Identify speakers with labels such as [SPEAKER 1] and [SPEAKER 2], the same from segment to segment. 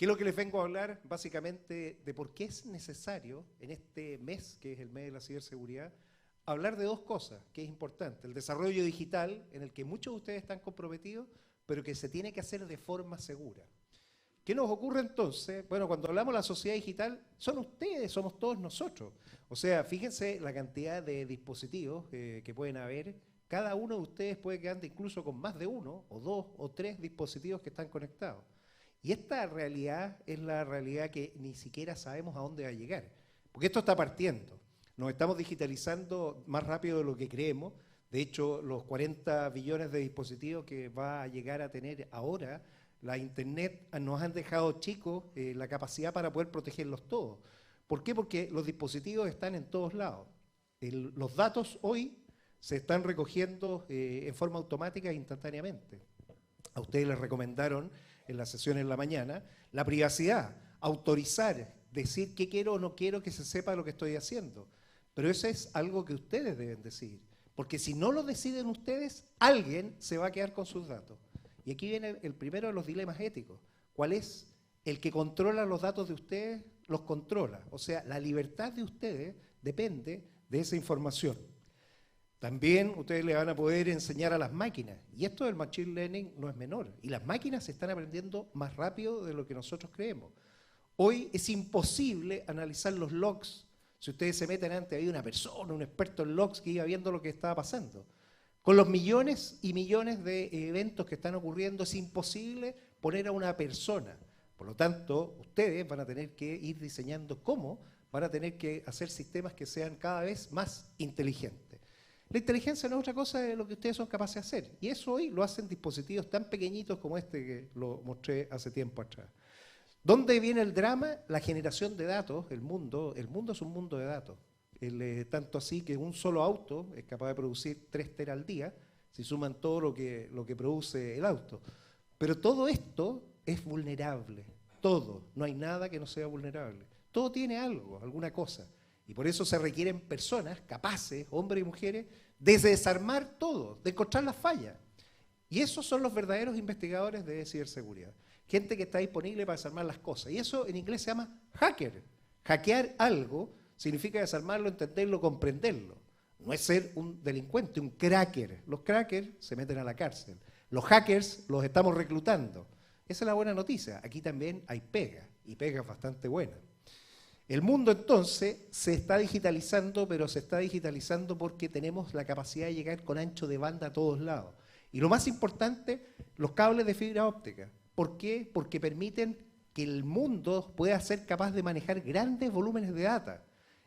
[SPEAKER 1] ¿Qué es lo que les vengo a hablar? Básicamente de por qué es necesario en este mes, que es el mes de la ciberseguridad, hablar de dos cosas que es importante. El desarrollo digital, en el que muchos de ustedes están comprometidos, pero que se tiene que hacer de forma segura. ¿Qué nos ocurre entonces? Bueno, cuando hablamos de la sociedad digital, son ustedes, somos todos nosotros. O sea, fíjense la cantidad de dispositivos que pueden haber. Cada uno de ustedes puede que ande incluso con más de uno, o dos, o tres dispositivos que están conectados. Y esta realidad es la realidad que ni siquiera sabemos a dónde va a llegar. Porque esto está partiendo. Nos estamos digitalizando más rápido de lo que creemos. De hecho, los 40 billones de dispositivos que va a llegar a tener ahora, la Internet nos han dejado chicos la capacidad para poder protegerlos todos. ¿Por qué? Porque los dispositivos están en todos lados. Los datos hoy se están recogiendo en forma automática e instantáneamente. A ustedes les recomendaron en la sesión en la mañana la privacidad, autorizar, decir qué quiero o no quiero que se sepa lo que estoy haciendo. Pero eso es algo que ustedes deben decidir. Porque si no lo deciden ustedes, alguien se va a quedar con sus datos. Y aquí viene el primero de los dilemas éticos. ¿Cuál es? El que controla los datos de ustedes, los controla. O sea, la libertad de ustedes depende de esa información. También ustedes le van a poder enseñar a las máquinas. Y esto del machine learning no es menor. Y las máquinas están aprendiendo más rápido de lo que nosotros creemos. Hoy es imposible analizar los logs. Si ustedes se meten antes, había una persona, un experto en logs que iba viendo lo que estaba pasando. Con los millones y millones de eventos que están ocurriendo, es imposible poner a una persona. Por lo tanto, ustedes van a tener que ir diseñando cómo van a tener que hacer sistemas que sean cada vez más inteligentes. La inteligencia no es otra cosa de lo que ustedes son capaces de hacer. Y eso hoy lo hacen dispositivos tan pequeñitos como este que lo mostré hace tiempo atrás. ¿Dónde viene el drama? La generación de datos. El mundo es un mundo de datos. Tanto así que un solo auto es capaz de producir 3 teras al día, si suman todo lo que produce el auto. Pero todo esto es vulnerable. Todo. No hay nada que no sea vulnerable. Todo tiene algo, alguna cosa. Y por eso se requieren personas capaces, hombres y mujeres, de desarmar todo, de encontrar las fallas. Y esos son los verdaderos investigadores de ciberseguridad. Gente que está disponible para desarmar las cosas. Y eso en inglés se llama hacker. Hackear algo significa desarmarlo, entenderlo, comprenderlo. No es ser un delincuente, un cracker. Los crackers se meten a la cárcel. Los hackers los estamos reclutando. Esa es la buena noticia. Aquí también hay pega, y pega bastante buena. El mundo entonces se está digitalizando, pero se está digitalizando porque tenemos la capacidad de llegar con ancho de banda a todos lados. Y lo más importante, los cables de fibra óptica. ¿Por qué? Porque permiten que el mundo pueda ser capaz de manejar grandes volúmenes de data.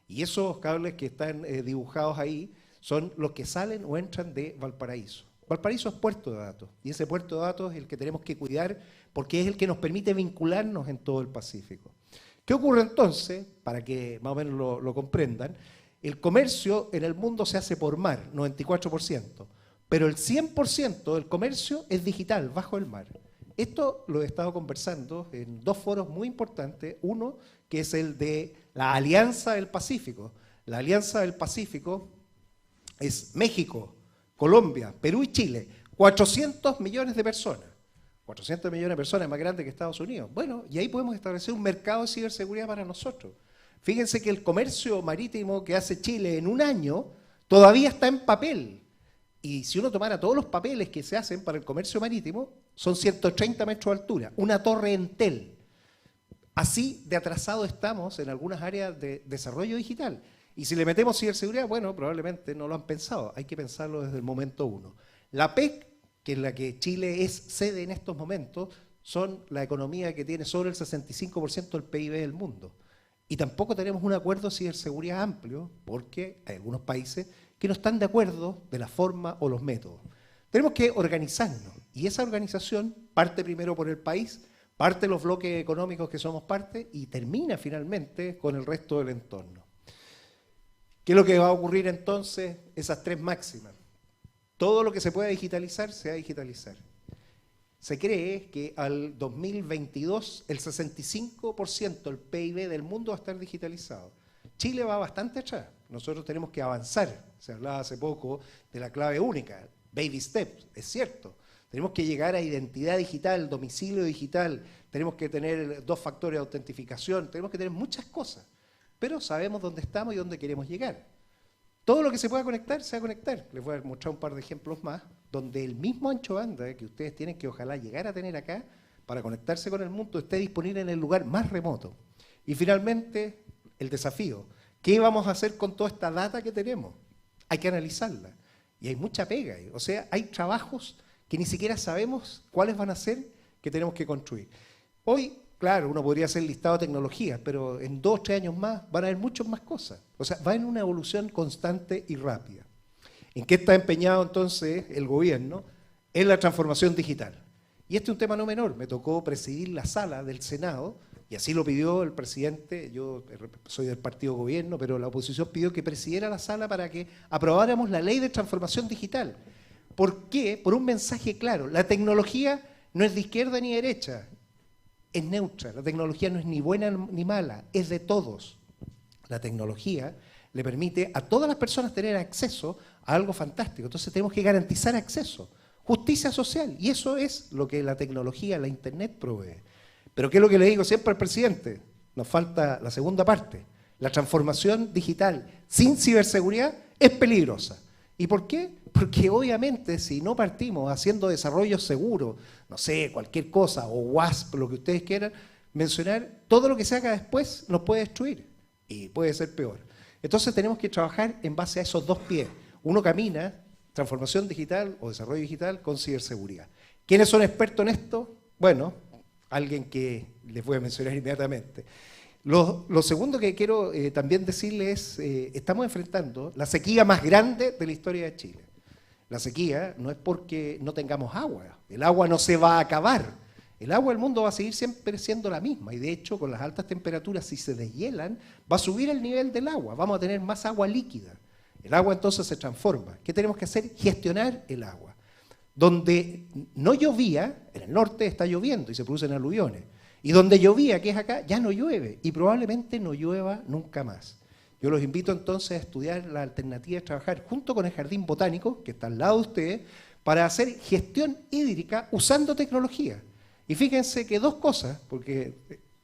[SPEAKER 1] Y esos cables que están dibujados ahí son los que salen o entran de Valparaíso. Valparaíso es puerto de datos, y ese puerto de datos es el que tenemos que cuidar porque es el que nos permite vincularnos en todo el Pacífico. ¿Qué ocurre entonces? Para que más o menos lo comprendan, el comercio en el mundo se hace por mar, 94%, pero el 100% del comercio es digital, bajo el mar. Esto lo he estado conversando en dos foros muy importantes. Uno, que es el de la Alianza del Pacífico. La Alianza del Pacífico es México, Colombia, Perú y Chile. 400 millones de personas. 400 millones de personas es más grande que Estados Unidos. Bueno, y ahí podemos establecer un mercado de ciberseguridad para nosotros. Fíjense que el comercio marítimo que hace Chile en un año todavía está en papel. Y si uno tomara todos los papeles que se hacen para el comercio marítimo, son 130 metros de altura, una torre Entel. Así de atrasado estamos en algunas áreas de desarrollo digital. Y si le metemos ciberseguridad, bueno, probablemente no lo han pensado, hay que pensarlo desde el momento uno. La PEC, que es la que Chile es sede en estos momentos, son la economía que tiene sobre el 65% del PIB del mundo. Y tampoco tenemos un acuerdo de ciberseguridad amplio, porque hay algunos países que no están de acuerdo de la forma o los métodos. Tenemos que organizarnos, y esa organización parte primero por el país, parte de los bloques económicos que somos parte y termina finalmente con el resto del entorno. ¿Qué es lo que va a ocurrir entonces? Esas tres máximas. Todo lo que se pueda digitalizar, se va a digitalizar. Se cree que al 2022 el 65% del PIB del mundo va a estar digitalizado. Chile va bastante atrás. Nosotros tenemos que avanzar. Se hablaba hace poco de la clave única, baby steps, es cierto. Tenemos que llegar a identidad digital, domicilio digital, tenemos que tener 2 factores de autentificación, tenemos que tener muchas cosas, pero sabemos dónde estamos y dónde queremos llegar. Todo lo que se pueda conectar, se va a conectar. Les voy a mostrar un par de ejemplos más, donde el mismo ancho banda que ustedes tienen que ojalá llegar a tener acá, para conectarse con el mundo, esté disponible en el lugar más remoto. Y finalmente, el desafío. ¿Qué vamos a hacer con toda esta data que tenemos? Hay que analizarla. Y hay mucha pega ahí. O sea, hay trabajos que ni siquiera sabemos cuáles van a ser que tenemos que construir. Hoy, claro, uno podría hacer listado de tecnologías, pero en 2 o 3 años más van a haber muchas más cosas. O sea, va en una evolución constante y rápida. ¿En qué está empeñado entonces el gobierno? En la transformación digital. Y este es un tema no menor. Me tocó presidir la sala del Senado, y así lo pidió el presidente. Yo soy del partido gobierno, pero la oposición pidió que presidiera la sala para que aprobáramos la ley de transformación digital. ¿Por qué? Por un mensaje claro. La tecnología no es de izquierda ni derecha, es neutra. La tecnología no es ni buena ni mala, es de todos. La tecnología le permite a todas las personas tener acceso a algo fantástico. Entonces tenemos que garantizar acceso, justicia social, y eso es lo que la tecnología, la Internet provee. Pero ¿qué es lo que le digo siempre al presidente? Nos falta la segunda parte. La transformación digital sin ciberseguridad es peligrosa. ¿Y por qué? Porque obviamente si no partimos haciendo desarrollo seguro, no sé, cualquier cosa, o WASP, lo que ustedes quieran mencionar, todo lo que se haga después nos puede destruir y puede ser peor. Entonces tenemos que trabajar en base a esos 2 pies. Uno camina, transformación digital o desarrollo digital con ciberseguridad. ¿Quiénes son expertos en esto? Bueno, alguien que les voy a mencionar inmediatamente. Lo segundo que quiero también decirles es, estamos enfrentando la sequía más grande de la historia de Chile. La sequía no es porque no tengamos agua, el agua no se va a acabar, el agua del mundo va a seguir siempre siendo la misma, y de hecho con las altas temperaturas, si se deshielan, va a subir el nivel del agua, vamos a tener más agua líquida. El agua entonces se transforma. ¿Qué tenemos que hacer? Gestionar el agua. Donde no llovía, en el norte está lloviendo y se producen aluviones. Y donde llovía, que es acá, ya no llueve y probablemente no llueva nunca más. Yo los invito entonces a estudiar la alternativa de trabajar junto con el Jardín Botánico, que está al lado de ustedes, para hacer gestión hídrica usando tecnología. Y fíjense que 2 cosas, porque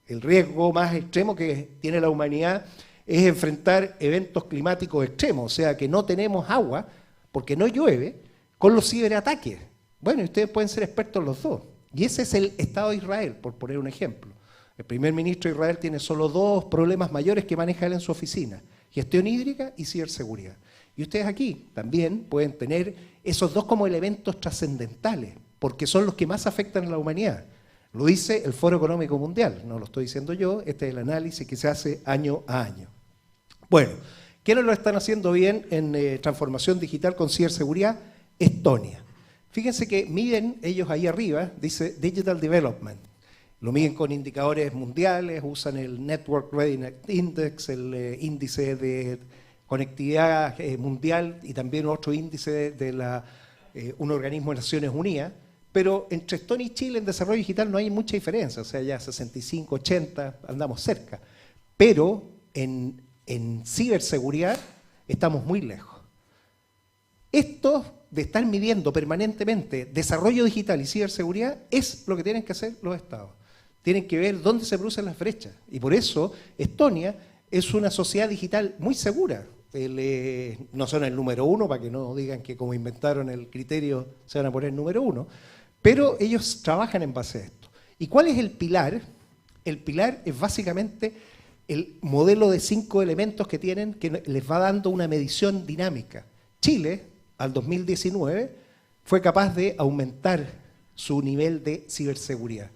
[SPEAKER 1] el riesgo más extremo que tiene la humanidad es enfrentar eventos climáticos extremos, o sea, que no tenemos agua porque no llueve, con los ciberataques. Bueno, ustedes pueden ser expertos en los 2. Y ese es el Estado de Israel, por poner un ejemplo. El primer ministro de Israel tiene solo 2 problemas mayores que maneja él en su oficina: gestión hídrica y ciberseguridad. Y ustedes aquí también pueden tener esos 2 como elementos trascendentales, porque son los que más afectan a la humanidad. Lo dice el Foro Económico Mundial, no lo estoy diciendo yo, este es el análisis que se hace año a año. Bueno, ¿quiénes lo están haciendo bien en transformación digital con ciberseguridad? Estonia. Fíjense que miden ellos ahí arriba, dice Digital Development. Lo miden con indicadores mundiales, usan el Network Readiness Index, el índice de conectividad mundial y también otro índice de un organismo de Naciones Unidas. Pero entre Estonia y Chile en desarrollo digital no hay mucha diferencia, o sea, ya 65, 80, andamos cerca. Pero en ciberseguridad estamos muy lejos. Esto de estar midiendo permanentemente desarrollo digital y ciberseguridad es lo que tienen que hacer los estados. Tienen que ver dónde se producen las brechas. Y por eso Estonia es una sociedad digital muy segura. No son el número 1, para que no digan que como inventaron el criterio se van a poner número 1, pero ellos trabajan en base a esto. ¿Y cuál es el pilar? El pilar es básicamente el modelo de 5 elementos que tienen, que les va dando una medición dinámica. Chile, al 2019, fue capaz de aumentar su nivel de ciberseguridad.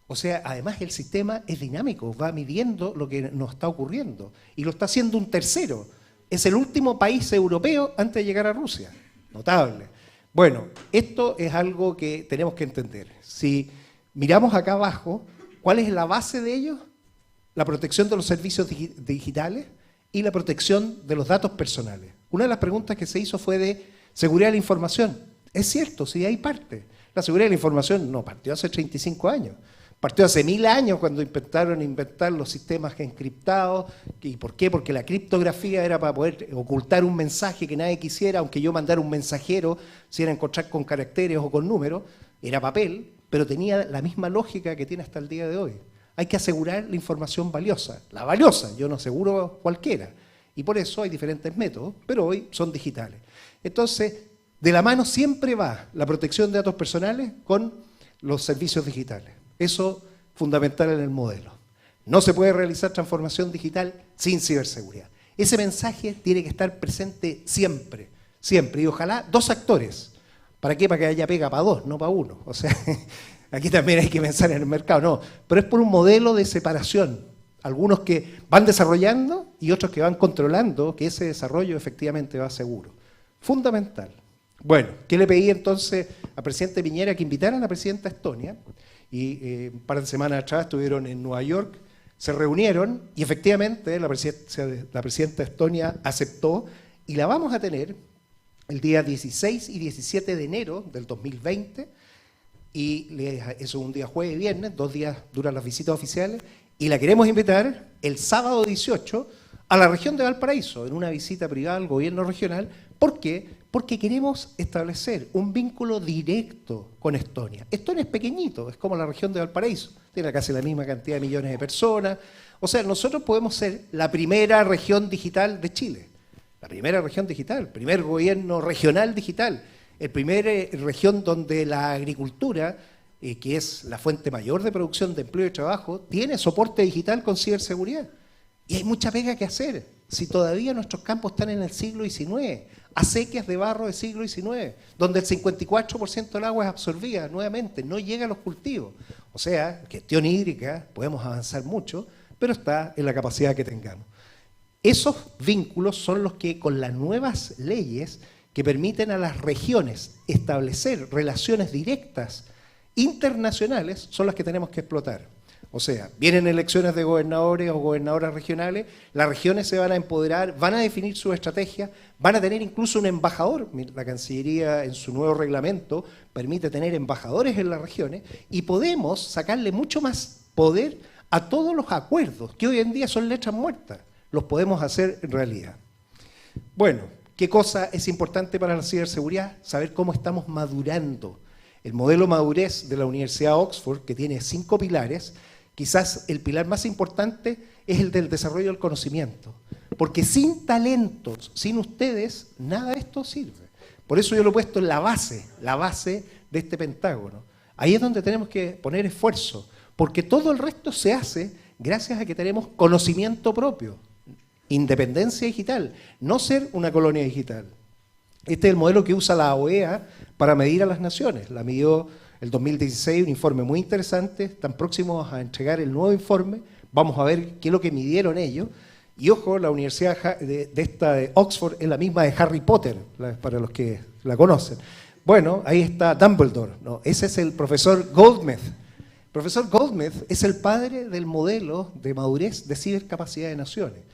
[SPEAKER 1] O sea, además el sistema es dinámico, va midiendo lo que nos está ocurriendo. Y lo está haciendo un tercero. Es el último país europeo antes de llegar a Rusia. Notable. Bueno, esto es algo que tenemos que entender. Si miramos acá abajo, ¿cuál es la base de ello? La protección de los servicios digitales y la protección de los datos personales. Una de las preguntas que se hizo fue de seguridad de la información. Es cierto, sí hay parte. La seguridad de la información no partió hace 35 años. Partió hace 1000 años cuando intentaron inventar los sistemas encriptados. ¿Y por qué? Porque la criptografía era para poder ocultar un mensaje que nadie quisiera, aunque yo mandara un mensajero, si era encontrar con caracteres o con números, era papel, pero tenía la misma lógica que tiene hasta el día de hoy. Hay que asegurar la información valiosa, la valiosa, yo no aseguro cualquiera. Y por eso hay diferentes métodos, pero hoy son digitales. Entonces, de la mano siempre va la protección de datos personales con los servicios digitales. Eso es fundamental en el modelo. No se puede realizar transformación digital sin ciberseguridad. Ese mensaje tiene que estar presente siempre, siempre. Y ojalá dos actores. ¿Para qué? Para que haya pega para dos, no para uno. O sea, aquí también hay que pensar en el mercado, no. Pero es por un modelo de separación. Algunos que van desarrollando y otros que van controlando que ese desarrollo efectivamente va seguro. Fundamental. Bueno, ¿qué le pedí entonces al presidente Piñera? Que invitaran a la presidenta Estonia. Y un par de semanas atrás estuvieron en Nueva York, se reunieron y efectivamente la presidenta Estonia aceptó y la vamos a tener el día 16 y 17 de enero del 2020 y eso es un día jueves y viernes, 2 días duran las visitas oficiales y la queremos invitar el sábado 18 a la región de Valparaíso en una visita privada al gobierno regional. ¿Por qué? Porque queremos establecer un vínculo directo con Estonia. Estonia es pequeñito, es como la región de Valparaíso, tiene casi la misma cantidad de millones de personas. O sea, nosotros podemos ser la primera región digital de Chile, la primera región digital, el primer gobierno regional digital, el primer región donde la agricultura, que es la fuente mayor de producción de empleo y trabajo, tiene soporte digital con ciberseguridad. Y hay mucha pega que hacer, si todavía nuestros campos están en el siglo XIX, acequias de barro del siglo XIX, donde el 54% del agua es absorbida nuevamente, no llega a los cultivos. O sea, gestión hídrica, podemos avanzar mucho, pero está en la capacidad que tengamos. Esos vínculos son los que con las nuevas leyes que permiten a las regiones establecer relaciones directas internacionales son las que tenemos que explotar. O sea, vienen elecciones de gobernadores o gobernadoras regionales, las regiones se van a empoderar, van a definir su estrategia, van a tener incluso un embajador. La Cancillería en su nuevo reglamento permite tener embajadores en las regiones y podemos sacarle mucho más poder a todos los acuerdos que hoy en día son letras muertas. Los podemos hacer en realidad. Bueno, ¿qué cosa es importante para la ciberseguridad? Saber cómo estamos madurando. El modelo madurez de la Universidad de Oxford, que tiene 5 pilares, quizás el pilar más importante es el del desarrollo del conocimiento. Porque sin talentos, sin ustedes, nada de esto sirve. Por eso yo lo he puesto en la base de este pentágono. Ahí es donde tenemos que poner esfuerzo, porque todo el resto se hace gracias a que tenemos conocimiento propio, independencia digital, no ser una colonia digital. Este es el modelo que usa la OEA para medir a las naciones. La midió el 2016, un informe muy interesante. Están próximos a entregar el nuevo informe. Vamos a ver qué es lo que midieron ellos. Y ojo, la universidad de Oxford es la misma de Harry Potter, para los que la conocen. Bueno, ahí está Dumbledore, ¿no? Ese es el profesor Goldsmith. El profesor Goldsmith es el padre del modelo de madurez de cibercapacidad de naciones.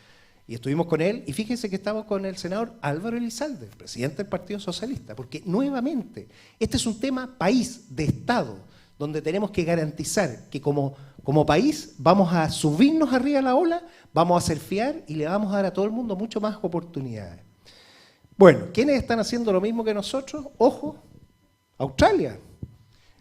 [SPEAKER 1] Y estuvimos con él, y fíjense que estamos con el senador Álvaro Elizalde, presidente del Partido Socialista, porque nuevamente, este es un tema país, de Estado, donde tenemos que garantizar que como país vamos a subirnos arriba a la ola, vamos a surfear y le vamos a dar a todo el mundo mucho más oportunidades. Bueno, ¿quiénes están haciendo lo mismo que nosotros? Ojo, Australia.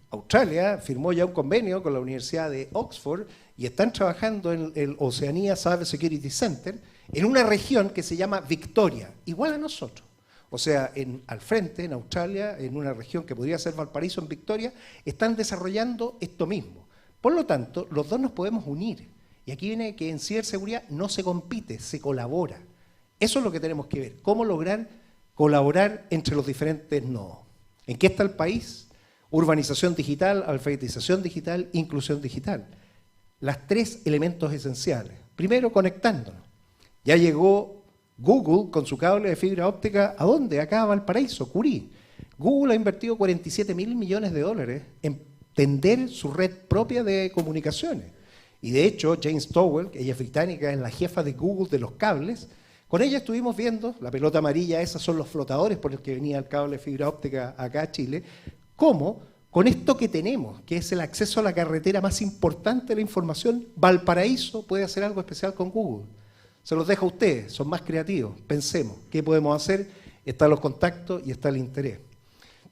[SPEAKER 1] Australia firmó ya un convenio con la Universidad de Oxford y están trabajando en el Oceania Cyber Security Center en una región que se llama Victoria, igual a nosotros. O sea, al frente, en Australia, en una región que podría ser Valparaíso, en Victoria, están desarrollando esto mismo. Por lo tanto, los dos nos podemos unir. Y aquí viene que en ciberseguridad no se compite, se colabora. Eso es lo que tenemos que ver, cómo lograr colaborar entre los diferentes nodos. ¿En qué está el país? Urbanización digital, alfabetización digital, inclusión digital. Las 3 elementos esenciales. Primero, conectándonos. Ya llegó Google con su cable de fibra óptica, ¿a dónde? Acá a Valparaíso, Curí. Google ha invertido 47.000 millones de dólares en tender su red propia de comunicaciones. Y de hecho, James Towell, que ella es británica, es la jefa de Google de los cables, con ella estuvimos viendo, la pelota amarilla, esas son los flotadores por los que venía el cable de fibra óptica acá a Chile, cómo con esto que tenemos, que es el acceso a la carretera más importante de la información, Valparaíso puede hacer algo especial con Google. Se los dejo a ustedes, son más creativos, pensemos, ¿qué podemos hacer? Están los contactos y está el interés.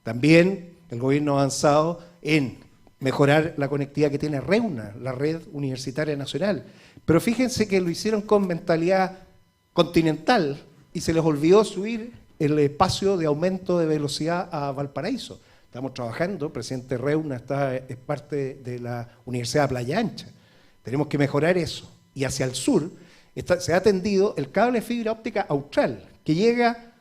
[SPEAKER 1] También el gobierno ha avanzado en mejorar la conectividad que tiene REUNA, la Red Universitaria Nacional. Pero fíjense que lo hicieron con mentalidad continental y se les olvidó subir el espacio de aumento de velocidad a Valparaíso. Estamos trabajando, el presidente REUNA es parte de la Universidad de Playa Ancha. Tenemos que mejorar eso. Y hacia el sur se ha tendido el cable de fibra óptica austral, que llega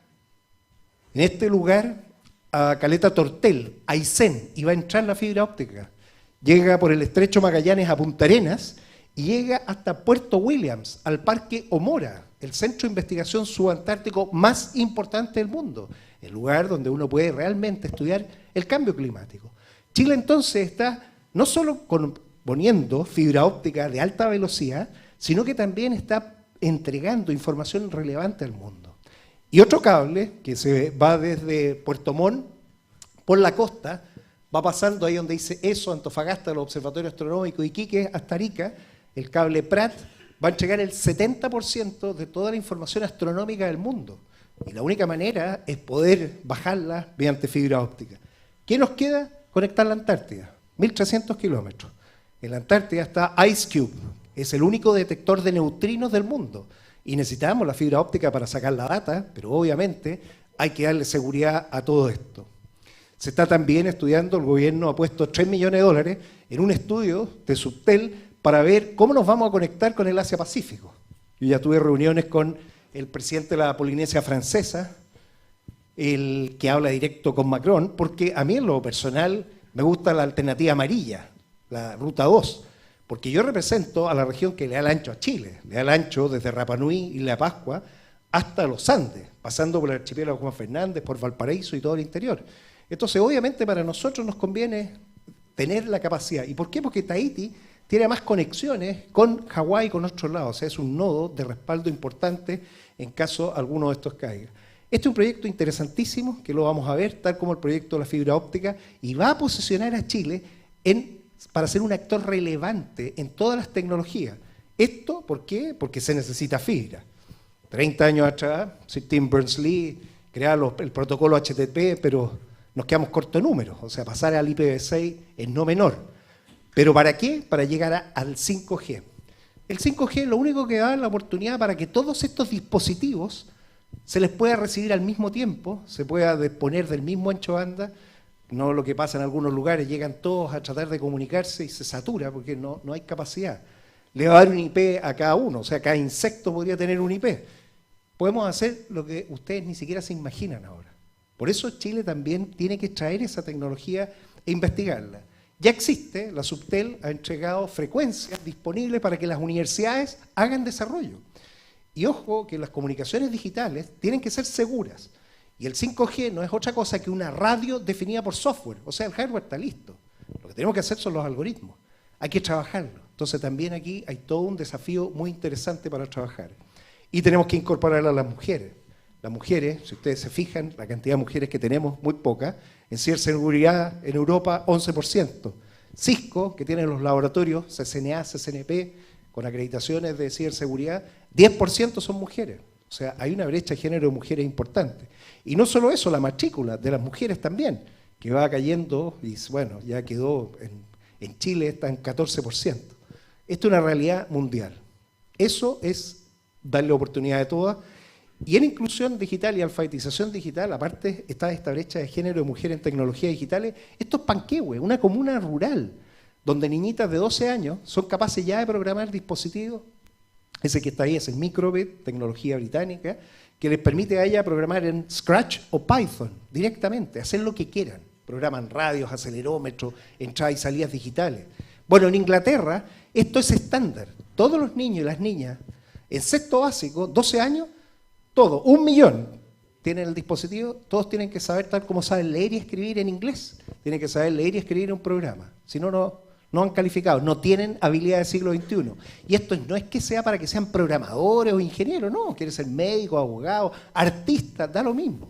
[SPEAKER 1] en este lugar a Caleta Tortel, a Aysén, y va a entrar la fibra óptica. Llega por el estrecho Magallanes a Punta Arenas y llega hasta Puerto Williams, al Parque Omora, el centro de investigación subantártico más importante del mundo, el lugar donde uno puede realmente estudiar el cambio climático. Chile entonces está no solo poniendo fibra óptica de alta velocidad, sino que también está entregando información relevante al mundo. Y otro cable que se va desde Puerto Montt por la costa, va pasando ahí donde dice ESO, Antofagasta, el Observatorio Astronómico Iquique, hasta Arica, el cable Prat, va a entregar el 70% de toda la información astronómica del mundo. Y la única manera es poder bajarla mediante fibra óptica. ¿Qué nos queda? Conectar la Antártida, 1.300 kilómetros. En la Antártida está IceCube, es el único detector de neutrinos del mundo. Y necesitamos la fibra óptica para sacar la data, pero obviamente hay que darle seguridad a todo esto. Se está también estudiando, el gobierno ha puesto 3 millones de dólares en un estudio de Subtel para ver cómo nos vamos a conectar con el Asia-Pacífico. Yo ya tuve reuniones con el presidente de la Polinesia Francesa, el que habla directo con Macron, porque a mí en lo personal me gusta la alternativa amarilla, la Ruta 2, porque yo represento a la región que le da el ancho a Chile, le da el ancho desde Rapa Nui y La Pascua hasta los Andes, pasando por el archipiélago Juan Fernández, por Valparaíso y todo el interior. Entonces, obviamente, para nosotros nos conviene tener la capacidad. ¿Y por qué? Porque Tahití tiene más conexiones con Hawái y con otros lados. O sea, es un nodo de respaldo importante en caso alguno de estos caiga. Este es un proyecto interesantísimo, que lo vamos a ver, tal como el proyecto de la fibra óptica, y va a posicionar a Chile para ser un actor relevante en todas las tecnologías. ¿Esto por qué? Porque se necesita fibra. 30 años atrás, Sir Tim Berners-Lee creaba el protocolo HTTP, pero nos quedamos cortos de números, o sea, pasar al IPv6 es no menor. ¿Pero para qué? Para llegar al 5G. El 5G lo único que da es la oportunidad para que todos estos dispositivos se les pueda recibir al mismo tiempo, se pueda disponer del mismo ancho de banda, no lo que pasa en algunos lugares, llegan todos a tratar de comunicarse y se satura porque no hay capacidad. Le va a dar un IP a cada uno, o sea, cada insecto podría tener un IP. Podemos hacer lo que ustedes ni siquiera se imaginan ahora. Por eso Chile también tiene que traer esa tecnología e investigarla. Ya existe, la Subtel ha entregado frecuencias disponibles para que las universidades hagan desarrollo. Y ojo que las comunicaciones digitales tienen que ser seguras. Y el 5G no es otra cosa que una radio definida por software. O sea, el hardware está listo. Lo que tenemos que hacer son los algoritmos. Hay que trabajarlo. Entonces también aquí hay todo un desafío muy interesante para trabajar. Y tenemos que incorporar a las mujeres. Las mujeres, si ustedes se fijan, la cantidad de mujeres que tenemos, muy poca. En ciberseguridad en Europa, 11%. Cisco, que tiene los laboratorios, CCNA, CCNP, con acreditaciones de ciberseguridad, 10% son mujeres. O sea, hay una brecha de género de mujeres importante. Y no solo eso, la matrícula de las mujeres también, que va cayendo, y bueno, ya quedó, en Chile está en 14%. Esto es una realidad mundial. Eso es darle oportunidad a todas. Y en inclusión digital y alfabetización digital, aparte está esta brecha de género de mujeres en tecnologías digitales. Esto es Panquehue, una comuna rural, donde niñitas de 12 años son capaces ya de programar dispositivos. Ese que está ahí es el Microbit, tecnología británica, que les permite a ella programar en Scratch o Python directamente, hacer lo que quieran. Programan radios, acelerómetros, entradas y salidas digitales. Bueno, en Inglaterra esto es estándar. Todos los niños y las niñas en sexto básico, 12 años, todo, 1 millón tienen el dispositivo, todos tienen que saber, tal como saben leer y escribir en inglés, tienen que saber leer y escribir en un programa. Si no, no han calificado, no tienen habilidad del siglo XXI. Y esto no es que sea para que sean programadores o ingenieros, no, quieren ser médicos, abogados, artistas, da lo mismo.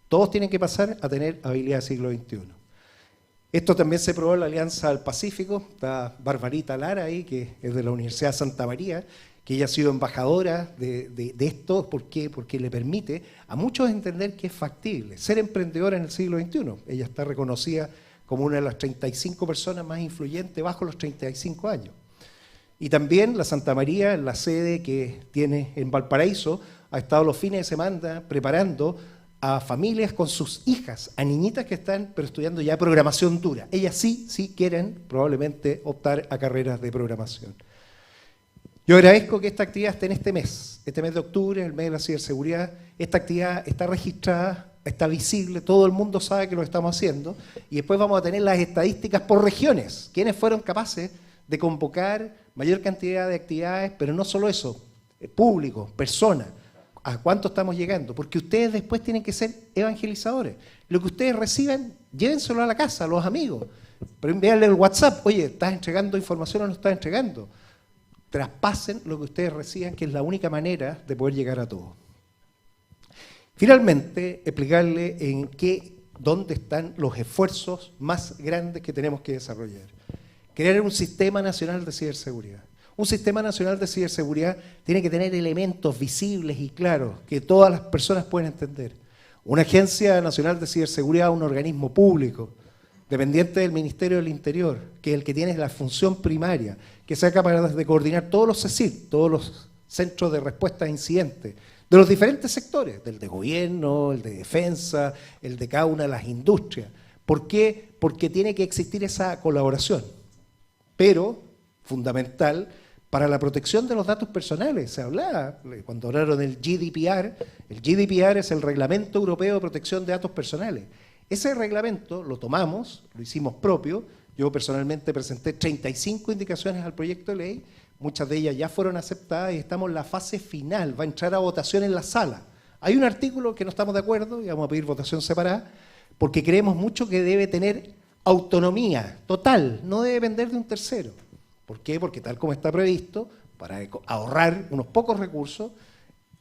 [SPEAKER 1] Todos tienen que pasar a tener habilidad del siglo XXI. Esto también se probó en la Alianza del Pacífico, está Barbarita Lara ahí, que es de la Universidad de Santa María, que ella ha sido embajadora de esto. ¿Por qué? Porque le permite a muchos entender que es factible ser emprendedora en el siglo XXI. Ella está reconocida como una de las 35 personas más influyentes bajo los 35 años. Y también la Santa María, la sede que tiene en Valparaíso, ha estado los fines de semana preparando a familias con sus hijas, a niñitas que están pero estudiando ya programación dura. Ellas sí quieren probablemente optar a carreras de programación. Yo agradezco que esta actividad esté en este mes de octubre, el mes de la ciberseguridad. Esta actividad está registrada, está visible, todo el mundo sabe que lo estamos haciendo, y después vamos a tener las estadísticas por regiones, quiénes fueron capaces de convocar mayor cantidad de actividades, pero no solo eso, público, personas, a cuánto estamos llegando, porque ustedes después tienen que ser evangelizadores. Lo que ustedes reciben, llévenselo a la casa, a los amigos, pero envíenle el WhatsApp, oye, ¿estás entregando información o no estás entregando? Traspasen lo que ustedes reciban, que es la única manera de poder llegar a todo. Finalmente, explicarle dónde están los esfuerzos más grandes que tenemos que desarrollar. Crear un sistema nacional de ciberseguridad. Un sistema nacional de ciberseguridad tiene que tener elementos visibles y claros que todas las personas pueden entender. Una agencia nacional de ciberseguridad, un organismo público, dependiente del Ministerio del Interior, que es el que tiene la función primaria, que sea capaz de coordinar todos los CECIR, todos los centros de respuesta a incidentes, de los diferentes sectores, del de gobierno, el de defensa, el de cada una de las industrias. ¿Por qué? Porque tiene que existir esa colaboración, pero fundamental para la protección de los datos personales. Se hablaba, cuando hablaron del GDPR, el GDPR es el Reglamento Europeo de Protección de Datos Personales. Ese reglamento lo tomamos, lo hicimos propio. Yo personalmente presenté 35 indicaciones al proyecto de ley, muchas de ellas ya fueron aceptadas y estamos en la fase final, va a entrar a votación en la sala. Hay un artículo que no estamos de acuerdo y vamos a pedir votación separada, porque creemos mucho que debe tener autonomía total, no debe depender de un tercero. ¿Por qué? Porque tal como está previsto, para ahorrar unos pocos recursos,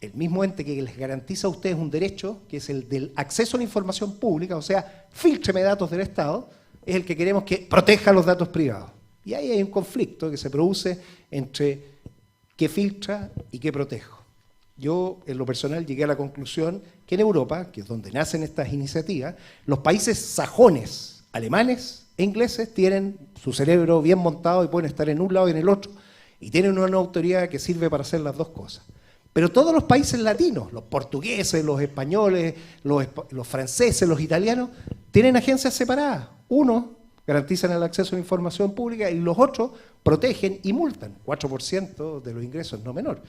[SPEAKER 1] el mismo ente que les garantiza a ustedes un derecho, que es el del acceso a la información pública, o sea, fíltreme datos del Estado, es el que queremos que proteja los datos privados. Y ahí hay un conflicto que se produce entre qué filtra y qué protejo. Yo, en lo personal, llegué a la conclusión que en Europa, que es donde nacen estas iniciativas, los países sajones, alemanes e ingleses tienen su cerebro bien montado y pueden estar en un lado y en el otro, y tienen una autoridad que sirve para hacer las dos cosas. Pero todos los países latinos, los portugueses, los españoles, los franceses, los italianos, tienen agencias separadas. Uno garantizan el acceso a la información pública y los otros protegen y multan. 4% de los ingresos, no menor.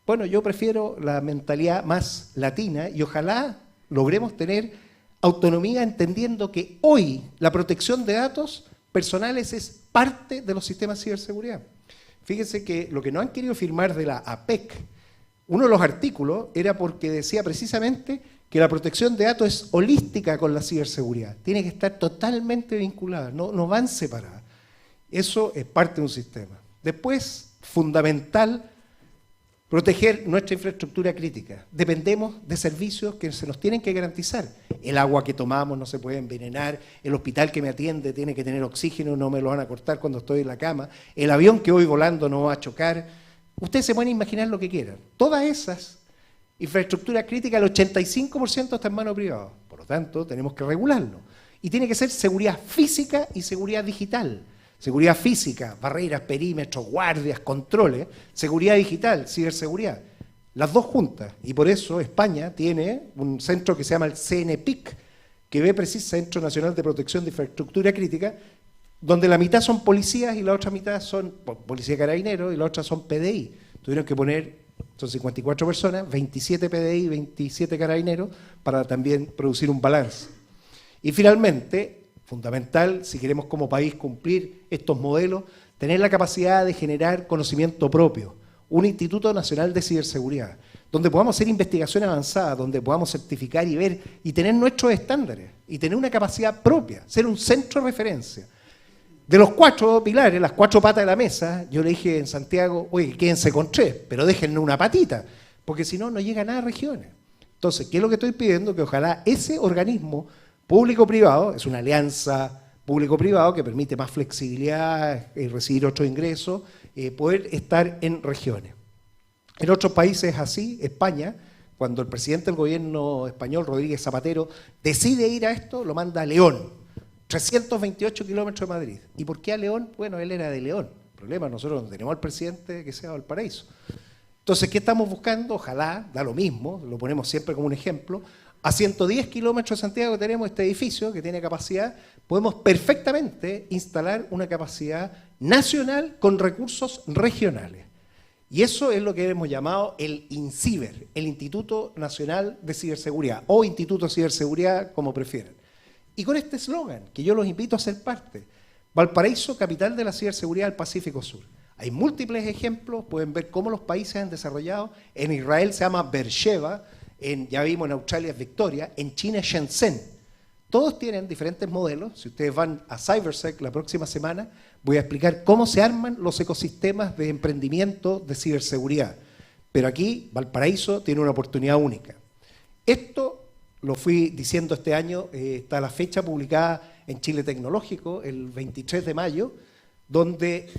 [SPEAKER 1] Bueno, yo prefiero la mentalidad más latina y ojalá logremos tener autonomía entendiendo que hoy la protección de datos personales es parte de los sistemas de ciberseguridad. Fíjense que lo que no han querido firmar de la APEC, uno de los artículos era porque decía precisamente que la protección de datos es holística con la ciberseguridad. Tiene que estar totalmente vinculada, no van separadas. Eso es parte de un sistema. Después, fundamental, proteger nuestra infraestructura crítica. Dependemos de servicios que se nos tienen que garantizar. El agua que tomamos no se puede envenenar, el hospital que me atiende tiene que tener oxígeno, no me lo van a cortar cuando estoy en la cama, el avión que voy volando no va a chocar. Ustedes se pueden imaginar lo que quieran. Todas esas infraestructuras críticas, el 85% está en manos privadas. Por lo tanto, tenemos que regularlo. Y tiene que ser seguridad física y seguridad digital. Seguridad física, barreras, perímetros, guardias, controles. Seguridad digital, ciberseguridad. Las dos juntas. Y por eso España tiene un centro que se llama el CNPIC, que ve precisamente Centro Nacional de Protección de Infraestructura Crítica, donde la mitad son policías y la otra mitad son policía carabineros y la otra son PDI. Tuvieron que poner, son 54 personas, 27 PDI, 27 carabineros, para también producir un balance. Y finalmente, fundamental, si queremos como país cumplir estos modelos, tener la capacidad de generar conocimiento propio. Un Instituto Nacional de Ciberseguridad, donde podamos hacer investigación avanzada, donde podamos certificar y ver y tener nuestros estándares y tener una capacidad propia, ser un centro de referencia. De los 4 pilares, las 4 patas de la mesa, yo le dije en Santiago, oye, quédense con 3, pero déjenme una patita, porque si no, no llega nada a regiones. Entonces, ¿qué es lo que estoy pidiendo? Que ojalá ese organismo público-privado, es una alianza público-privado que permite más flexibilidad, recibir otros ingresos, poder estar en regiones. En otros países así, España, cuando el presidente del gobierno español, Rodríguez Zapatero, decide ir a esto, lo manda a León. 328 kilómetros de Madrid. ¿Y por qué a León? Bueno, él era de León. El problema, nosotros no tenemos al presidente que sea Valparaíso. Entonces, ¿qué estamos buscando? Ojalá, da lo mismo, lo ponemos siempre como un ejemplo. A 110 kilómetros de Santiago tenemos este edificio que tiene capacidad, podemos perfectamente instalar una capacidad nacional con recursos regionales. Y eso es lo que hemos llamado el INCIBER, el Instituto Nacional de Ciberseguridad, o Instituto de Ciberseguridad, como prefieran. Y con este eslogan, que yo los invito a ser parte, Valparaíso, capital de la ciberseguridad del Pacífico Sur. Hay múltiples ejemplos, pueden ver cómo los países han desarrollado. En Israel se llama Beersheba, ya vimos en Australia es Victoria, en China es Shenzhen. Todos tienen diferentes modelos. Si ustedes van a CyberSec la próxima semana, voy a explicar cómo se arman los ecosistemas de emprendimiento de ciberseguridad. Pero aquí Valparaíso tiene una oportunidad única. Esto lo fui diciendo este año, está la fecha publicada en Chile Tecnológico, el 23 de mayo, donde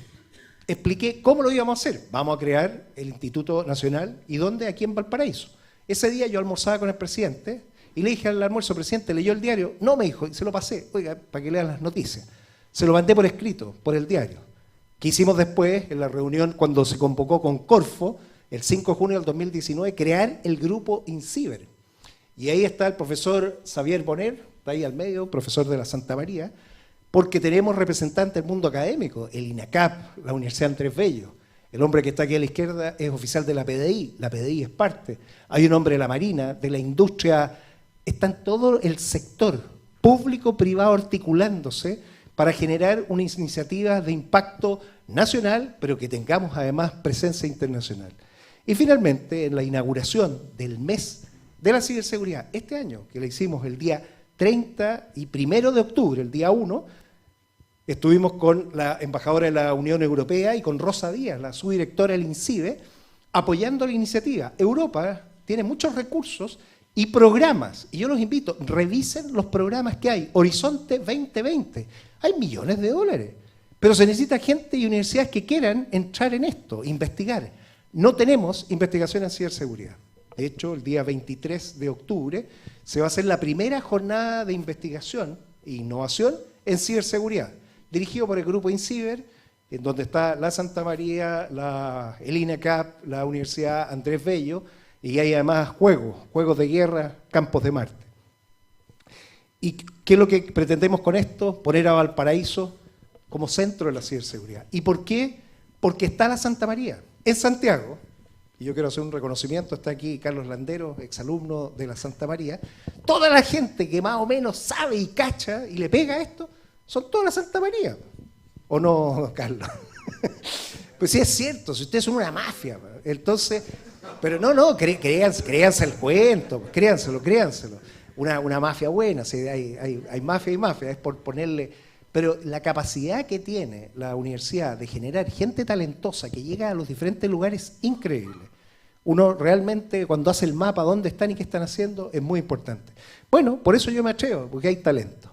[SPEAKER 1] expliqué cómo lo íbamos a hacer. Vamos a crear el Instituto Nacional, ¿y dónde? Aquí en Valparaíso. Ese día yo almorzaba con el presidente y le dije al almuerzo, presidente, ¿leyó el diario? No, me dijo, y se lo pasé, oiga, para que lean las noticias. Se lo mandé por escrito, por el diario. ¿Qué hicimos después, en la reunión cuando se convocó con Corfo, el 5 de junio del 2019, crear el grupo INCIBER? Y ahí está el profesor Xavier Bonner, está ahí al medio, profesor de la Santa María, porque tenemos representantes del mundo académico, el INACAP, la Universidad Andrés Bello. El hombre que está aquí a la izquierda es oficial de la PDI es parte. Hay un hombre de la Marina, de la industria, está en todo el sector público-privado articulándose para generar una iniciativa de impacto nacional, pero que tengamos además presencia internacional. Y finalmente, en la inauguración del mes de la ciberseguridad, este año, que la hicimos el día 30 y 1 de octubre, el día 1, estuvimos con la embajadora de la Unión Europea y con Rosa Díaz, la subdirectora del INCIBE, apoyando la iniciativa. Europa tiene muchos recursos y programas, y yo los invito, revisen los programas que hay. Horizonte 2020, hay millones de dólares, pero se necesita gente y universidades que quieran entrar en esto, investigar. No tenemos investigación en ciberseguridad. De hecho, el día 23 de octubre se va a hacer la primera jornada de investigación e innovación en ciberseguridad, dirigido por el grupo INCIBER, en donde está la Santa María, el INACAP, la Universidad Andrés Bello, y hay además juegos de guerra, campos de Marte. ¿Y qué es lo que pretendemos con esto? Poner a Valparaíso como centro de la ciberseguridad. ¿Y por qué? Porque está la Santa María. En Santiago, y yo quiero hacer un reconocimiento, está aquí Carlos Landero, exalumno de la Santa María, toda la gente que más o menos sabe y cacha y le pega a esto, son toda la Santa María. ¿O no, Carlos? Pues sí es cierto, si ustedes son una mafia, entonces, pero no, créanse el cuento, créanselo. Una mafia buena, sí, hay mafia y mafia, es por ponerle. Pero la capacidad que tiene la universidad de generar gente talentosa que llega a los diferentes lugares, increíble. Uno realmente, cuando hace el mapa, dónde están y qué están haciendo, es muy importante. Bueno, por eso yo me atrevo, porque hay talento.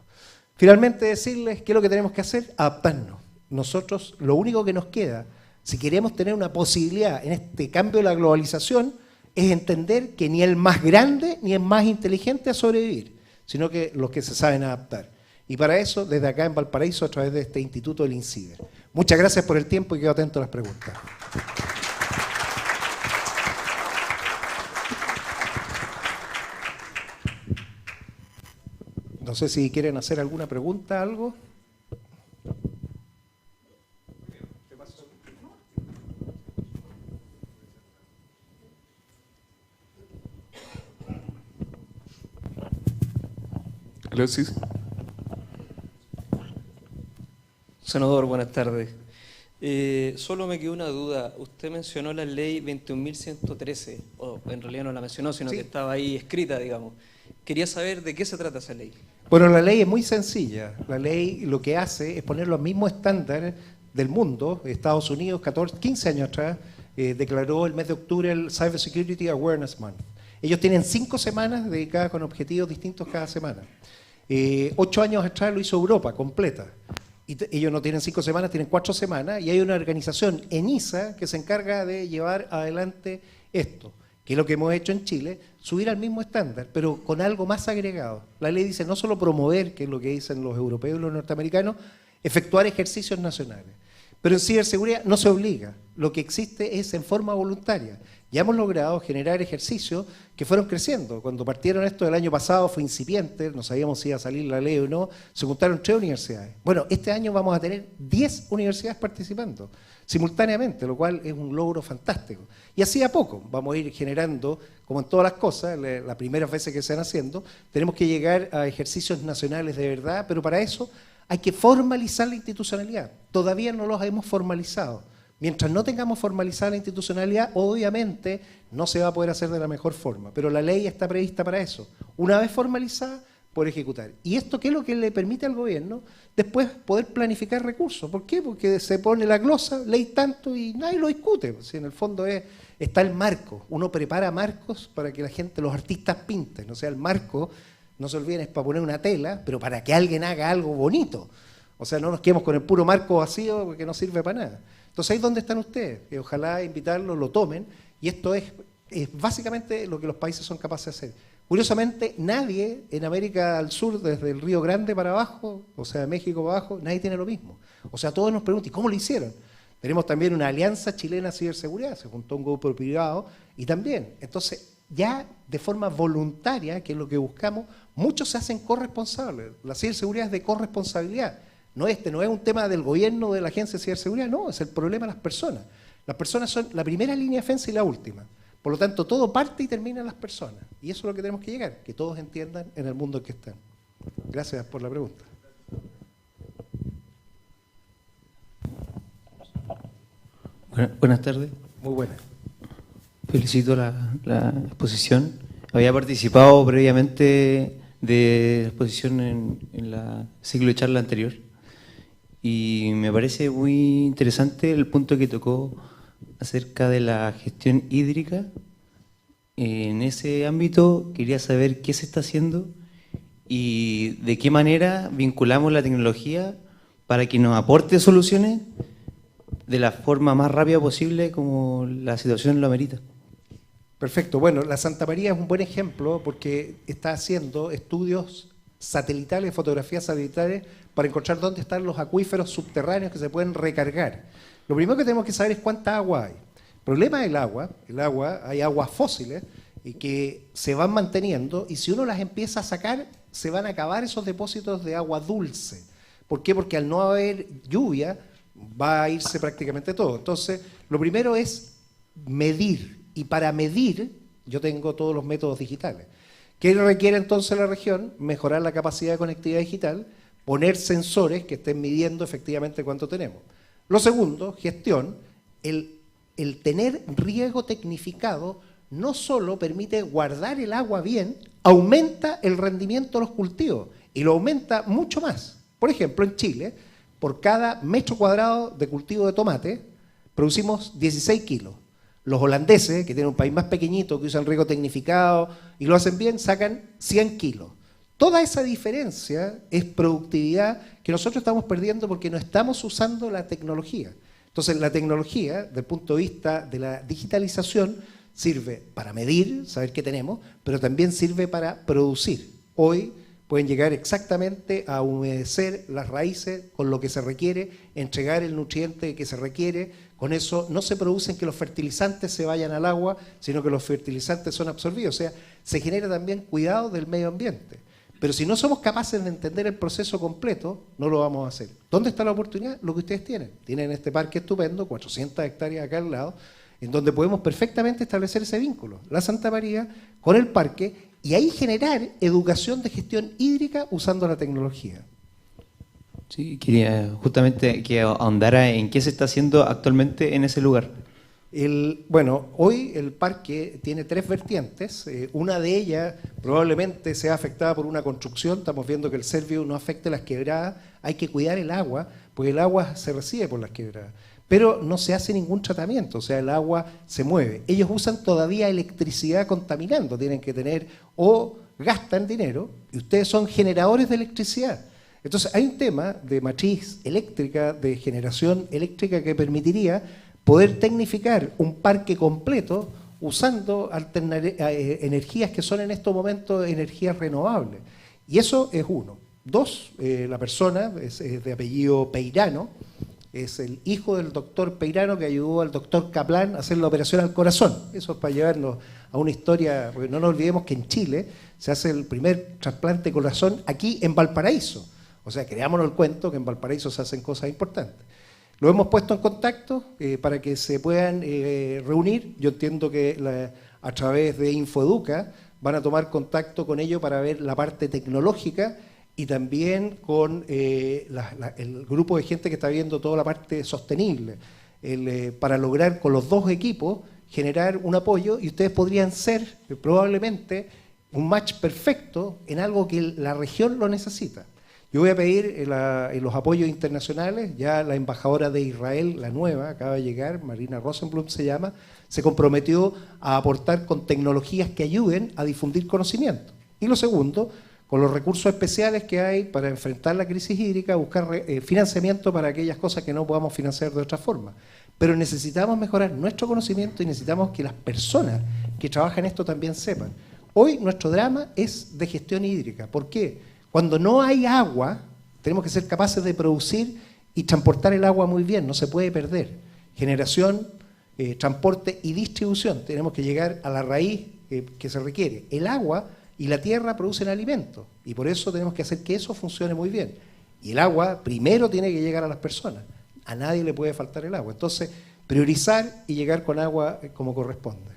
[SPEAKER 1] Finalmente decirles qué es lo que tenemos que hacer, adaptarnos. Nosotros, lo único que nos queda, si queremos tener una posibilidad en este cambio de la globalización, es entender que ni el más grande ni el más inteligente a sobrevivir, sino que los que se saben adaptar. Y para eso, desde acá en Valparaíso, a través de este instituto del INCIBER. Muchas gracias por el tiempo y quedo atento a las preguntas. No sé si quieren hacer alguna pregunta, algo.
[SPEAKER 2] Alexis.
[SPEAKER 3] Senador, buenas tardes. Solo me quedó una duda. Usted mencionó la ley 21.113, o en realidad no la mencionó, sino que estaba ahí escrita, digamos. Quería saber de qué se trata esa ley.
[SPEAKER 1] Bueno, la ley es muy sencilla. La ley lo que hace es poner los mismos estándares del mundo. Estados Unidos, 15 años atrás, declaró el mes de octubre el Cyber Security Awareness Month. Ellos tienen 5 semanas dedicadas con objetivos distintos cada semana. 8 años atrás lo hizo Europa, completa. Y ellos no tienen 5 semanas, tienen 4 semanas, y hay una organización, ENISA, que se encarga de llevar adelante esto, que es lo que hemos hecho en Chile, subir al mismo estándar, pero con algo más agregado. La ley dice no solo promover, que es lo que dicen los europeos y los norteamericanos, efectuar ejercicios nacionales. Pero en ciberseguridad no se obliga, lo que existe es en forma voluntaria. Ya hemos logrado generar ejercicios que fueron creciendo. Cuando partieron esto el año pasado fue incipiente, no sabíamos si iba a salir la ley o no, se juntaron 3 universidades. Bueno, este año vamos a tener 10 universidades participando simultáneamente, lo cual es un logro fantástico. Y así a poco vamos a ir generando, como en todas las cosas, las primeras veces que se van haciendo, tenemos que llegar a ejercicios nacionales de verdad, pero para eso hay que formalizar la institucionalidad. Todavía no los hemos formalizado. Mientras no tengamos formalizada la institucionalidad, obviamente no se va a poder hacer de la mejor forma, pero la ley está prevista para eso. Una vez formalizada, poder ejecutar. ¿Y esto qué es lo que le permite al gobierno? Después poder planificar recursos. ¿Por qué? Porque se pone la glosa, ley tanto y nadie lo discute. Si en el fondo está el marco. Uno prepara marcos para que la gente, los artistas pinten. O sea, el marco, no se olviden, es para poner una tela, pero para que alguien haga algo bonito. O sea, no nos quedemos con el puro marco vacío porque no sirve para nada. Entonces ahí es donde están ustedes, que ojalá invitarlos, lo tomen, y esto es básicamente lo que los países son capaces de hacer. Curiosamente, nadie en América del Sur, desde el Río Grande para abajo, o sea, México para abajo, nadie tiene lo mismo. O sea, todos nos preguntan, ¿y cómo lo hicieron? Tenemos también una alianza chilena de ciberseguridad, se juntó un grupo privado, y también, entonces, ya de forma voluntaria, que es lo que buscamos, muchos se hacen corresponsables. La ciberseguridad es de corresponsabilidad. No es un tema del gobierno, de la agencia de ciberseguridad, no, es el problema de las personas. Las personas son la primera línea de defensa y la última. Por lo tanto, todo parte y termina en las personas. Y eso es lo que tenemos que llegar, que todos entiendan en el mundo en que están. Gracias por la pregunta.
[SPEAKER 2] Buenas tardes.
[SPEAKER 1] Muy buena.
[SPEAKER 2] Felicito la exposición. Había participado previamente de la exposición en la ciclo de charla anterior. Y me parece muy interesante el punto que tocó acerca de la gestión hídrica. En ese ámbito quería saber qué se está haciendo y de qué manera vinculamos la tecnología para que nos aporte soluciones de la forma más rápida posible como la situación lo amerita.
[SPEAKER 1] Perfecto. Bueno, la Santa María es un buen ejemplo porque está haciendo estudios satelitales, fotografías satelitales, para encontrar dónde están los acuíferos subterráneos que se pueden recargar. Lo primero que tenemos que saber es cuánta agua hay. El problema del agua, hay aguas fósiles y que se van manteniendo, y si uno las empieza a sacar, se van a acabar esos depósitos de agua dulce. ¿Por qué? Porque al no haber lluvia, va a irse prácticamente todo. Entonces, lo primero es medir, y para medir, yo tengo todos los métodos digitales. ¿Qué requiere entonces la región? Mejorar la capacidad de conectividad digital, poner sensores que estén midiendo efectivamente cuánto tenemos. Lo segundo, gestión. El tener riego tecnificado no solo permite guardar el agua bien, aumenta el rendimiento de los cultivos y lo aumenta mucho más. Por ejemplo, en Chile, por cada metro cuadrado de cultivo de tomate, producimos 16 kilos. Los holandeses, que tienen un país más pequeñito, que usan riego tecnificado y lo hacen bien, sacan 100 kilos. Toda esa diferencia es productividad que nosotros estamos perdiendo porque no estamos usando la tecnología. Entonces, la tecnología, desde el punto de vista de la digitalización, sirve para medir, saber qué tenemos, pero también sirve para producir. Hoy pueden llegar exactamente a humedecer las raíces con lo que se requiere, entregar el nutriente que se requiere. Con eso no se producen que los fertilizantes se vayan al agua, sino que los fertilizantes son absorbidos. O sea, se genera también cuidado del medio ambiente. Pero si no somos capaces de entender el proceso completo, no lo vamos a hacer. ¿Dónde está la oportunidad? Lo que ustedes tienen. Tienen este parque estupendo, 400 hectáreas acá al lado, en donde podemos perfectamente establecer ese vínculo. La Santa María con el parque, y ahí generar educación de gestión hídrica usando la tecnología.
[SPEAKER 2] Sí, quería justamente que ahondara en qué se está haciendo actualmente en ese lugar.
[SPEAKER 1] Bueno, hoy el parque tiene 3 vertientes. Una de ellas probablemente sea afectada por una construcción. Estamos viendo que el Servio no afecte las quebradas. Hay que cuidar el agua, porque el agua se recibe por las quebradas. Pero no se hace ningún tratamiento, o sea, el agua se mueve. Ellos usan todavía electricidad contaminando. Tienen que tener o gastan dinero, y ustedes son generadores de electricidad. Entonces, hay un tema de matriz eléctrica, de generación eléctrica, que permitiría poder tecnificar un parque completo usando energías que son en estos momentos energías renovables. Y eso es uno. Dos, la persona es de apellido Peirano, es el hijo del doctor Peirano que ayudó al doctor Kaplan a hacer la operación al corazón. Eso es para llevarnos a una historia, porque no nos olvidemos que en Chile se hace el primer trasplante de corazón aquí en Valparaíso. O sea, creámonos el cuento que en Valparaíso se hacen cosas importantes. Lo hemos puesto en contacto para que se puedan reunir. Yo entiendo que a través de Infoeduca van a tomar contacto con ellos para ver la parte tecnológica y también con el grupo de gente que está viendo toda la parte sostenible, para lograr con los dos equipos generar un apoyo, y ustedes podrían ser probablemente un match perfecto en algo que la región lo necesita. Yo voy a pedir en los apoyos internacionales, ya la embajadora de Israel, la nueva, acaba de llegar, Marina Rosenblum se llama, se comprometió a aportar con tecnologías que ayuden a difundir conocimiento. Y lo segundo, con los recursos especiales que hay para enfrentar la crisis hídrica, buscar financiamiento para aquellas cosas que no podamos financiar de otra forma. Pero necesitamos mejorar nuestro conocimiento y necesitamos que las personas que trabajan esto también sepan. Hoy nuestro drama es de gestión hídrica. ¿Por qué? Cuando no hay agua, tenemos que ser capaces de producir y transportar el agua muy bien, no se puede perder. Generación, transporte y distribución. Tenemos que llegar a la raíz que se requiere. El agua y la tierra producen alimentos, y por eso tenemos que hacer que eso funcione muy bien. Y el agua primero tiene que llegar a las personas. A nadie le puede faltar el agua. Entonces, priorizar y llegar con agua como corresponde.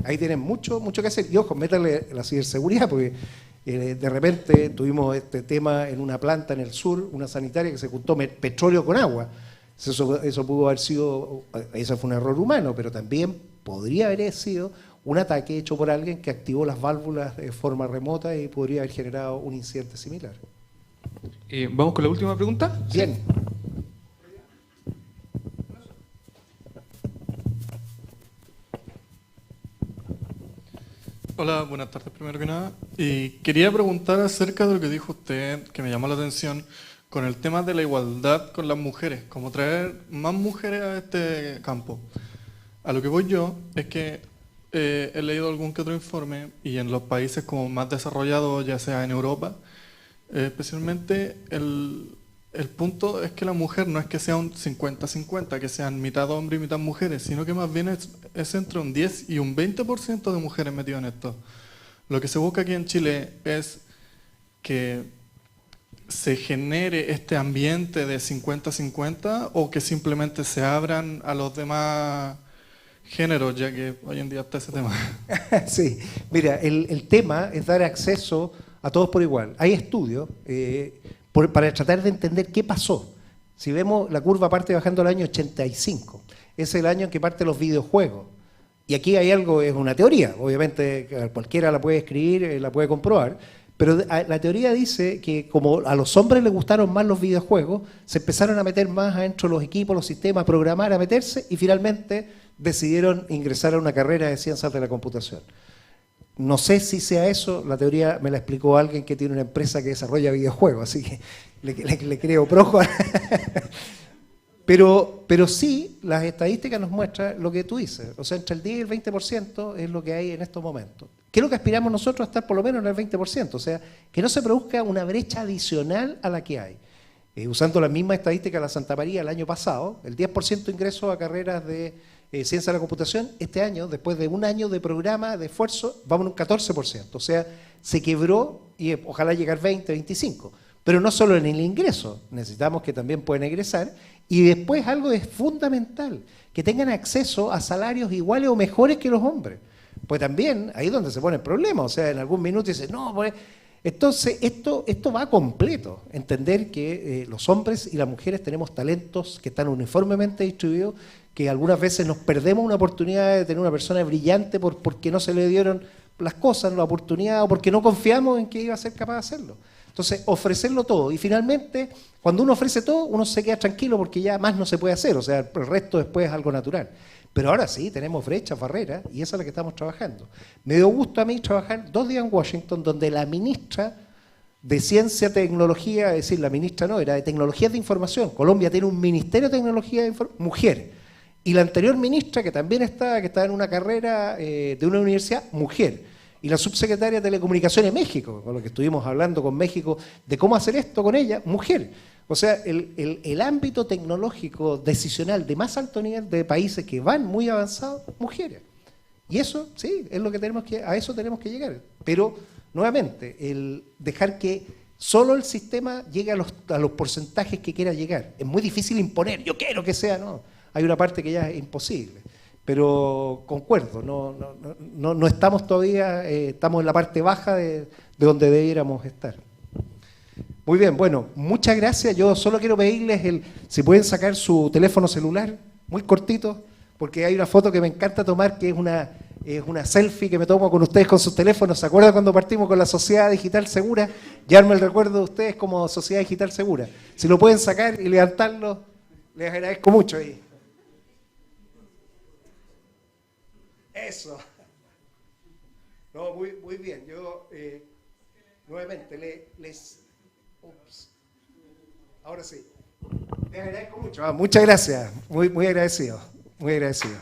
[SPEAKER 1] Ahí tienen mucho que hacer. Y ojo, métanle la ciberseguridad, porque de repente tuvimos este tema en una planta en el sur, una sanitaria que se juntó petróleo con agua. Eso pudo haber sido, eso fue un error humano, pero también podría haber sido un ataque hecho por alguien que activó las válvulas de forma remota y podría haber generado un incidente similar.
[SPEAKER 4] Vamos con la última pregunta.
[SPEAKER 1] Bien.
[SPEAKER 4] Sí. Hola, buenas tardes primero que nada. Y quería preguntar acerca de lo que dijo usted, que me llamó la atención, con el tema de la igualdad con las mujeres, como traer más mujeres a este campo. A lo que voy yo es que he leído algún que otro informe y en los países como más desarrollados, ya sea en Europa, especialmente el punto es que la mujer no es que sea un 50-50, que sean mitad hombres y mitad mujeres, sino que más bien es entre un 10 y un 20% de mujeres metidas en esto. Lo que se busca aquí en Chile es que se genere este ambiente de 50-50 o que simplemente se abran a los demás géneros, ya que hoy en día está ese tema.
[SPEAKER 1] Sí, mira, el tema es dar acceso a todos por igual. Hay estudios para tratar de entender qué pasó. Si vemos, la curva parte bajando al año 85. Es el año en que parten los videojuegos. Y aquí hay algo, es una teoría. Obviamente cualquiera la puede escribir, la puede comprobar. Pero la teoría dice que como a los hombres les gustaron más los videojuegos, se empezaron a meter más adentro los equipos, los sistemas, a programar, a meterse, y finalmente decidieron ingresar a una carrera de ciencias de la computación. No sé si sea eso, la teoría me la explicó alguien que tiene una empresa que desarrolla videojuegos, así que le creo projo. Pero sí, las estadísticas nos muestran lo que tú dices, o sea, entre el 10 y el 20% es lo que hay en estos momentos. ¿Qué es lo que aspiramos nosotros a estar por lo menos en el 20%? O sea, que no se produzca una brecha adicional a la que hay. Usando la misma estadística de la Santa María el año pasado, el 10% ingreso a carreras de ciencia de la computación, este año, después de un año de programa, de esfuerzo, vamos a un 14%. O sea, se quebró y ojalá llegar 20, 25. Pero no solo en el ingreso, necesitamos que también puedan egresar. Y después algo es fundamental, que tengan acceso a salarios iguales o mejores que los hombres. Pues también, ahí es donde se pone el problema. O sea, en algún minuto dicen, no, pues... Entonces, esto va completo. Entender que los hombres y las mujeres tenemos talentos que están uniformemente distribuidos, que algunas veces nos perdemos una oportunidad de tener una persona brillante porque no se le dieron las cosas, la oportunidad, o porque no confiamos en que iba a ser capaz de hacerlo. Entonces, ofrecerlo todo. Y finalmente, cuando uno ofrece todo, uno se queda tranquilo porque ya más no se puede hacer. O sea, el resto después es algo natural. Pero ahora sí, tenemos brechas, barreras, y esa es la que estamos trabajando. Me dio gusto a mí trabajar 2 días en Washington, donde la ministra de Ciencia y Tecnología, es decir, la ministra no, era de Tecnologías de Información. Colombia tiene un Ministerio de Tecnología de Información, mujer. Y la anterior ministra, que también estaba, que estaba en una carrera de una universidad, mujer. Y la subsecretaria de Telecomunicaciones de México, con lo que estuvimos hablando con México, de cómo hacer esto con ella, mujer. O sea, el ámbito tecnológico decisional de más alto nivel de países que van muy avanzados, mujeres. Y eso, sí, es lo que a eso tenemos que llegar. Pero, nuevamente, el dejar que solo el sistema llegue a los porcentajes que quiera llegar. Es muy difícil imponer, yo quiero que sea, no. Hay una parte que ya es imposible. Pero concuerdo, no estamos todavía, estamos en la parte baja de donde debiéramos estar. Muy bien, bueno, muchas gracias. Yo solo quiero pedirles si pueden sacar su teléfono celular, muy cortito, porque hay una foto que me encanta tomar, que es una selfie que me tomo con ustedes con sus teléfonos. ¿Se acuerdan cuando partimos con la Sociedad Digital Segura? Llevarme el recuerdo de ustedes como Sociedad Digital Segura. Si lo pueden sacar y levantarlo, les agradezco mucho ahí. Eso. No, muy bien. Yo, nuevamente, Ups. Ahora sí. Les agradezco mucho. Muchas gracias. Muy agradecido. Muy agradecido.